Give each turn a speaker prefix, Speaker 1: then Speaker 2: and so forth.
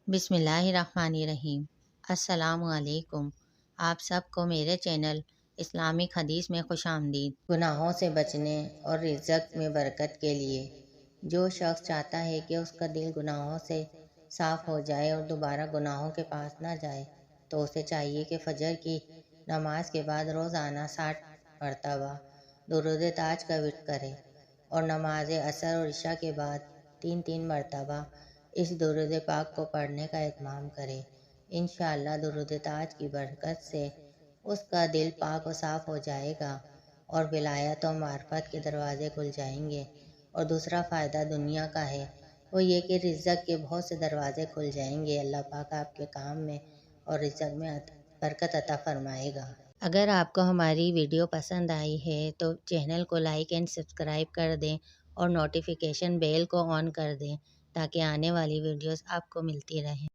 Speaker 1: بسم اللہ الرحمن الرحیم۔ السلام علیکم۔ آپ سب کو میرے چینل اسلامک حدیث میں خوش آمدید۔ گناہوں سے بچنے اور رزق میں برکت کے لیے جو شخص چاہتا ہے کہ اس کا دل گناہوں سے صاف ہو جائے اور دوبارہ گناہوں کے پاس نہ جائے تو اسے چاہیے کہ فجر کی نماز کے بعد روزانہ 60 مرتبہ درود تاج کا ورد کرے اور نماز عصر اور عشاء کے بعد 3 مرتبہ اس درود پاک کو پڑھنے کا اہتمام کرے۔ انشاءاللہ درود تاج کی برکت سے اس کا دل پاک و صاف ہو جائے گا اور ولایت و معرفت کے دروازے کھل جائیں گے۔ اور دوسرا فائدہ دنیا کا ہے، وہ یہ کہ رزق کے بہت سے دروازے کھل جائیں گے۔ اللہ پاک آپ کے کام میں اور رزق میں برکت عطا فرمائے گا۔ اگر آپ کو ہماری ویڈیو پسند آئی ہے تو چینل کو لائک اینڈ سبسکرائب کر دیں اور نوٹیفیکیشن بیل کو آن کر دیں تاکہ آنے والی ویڈیوز آپ کو ملتی رہیں۔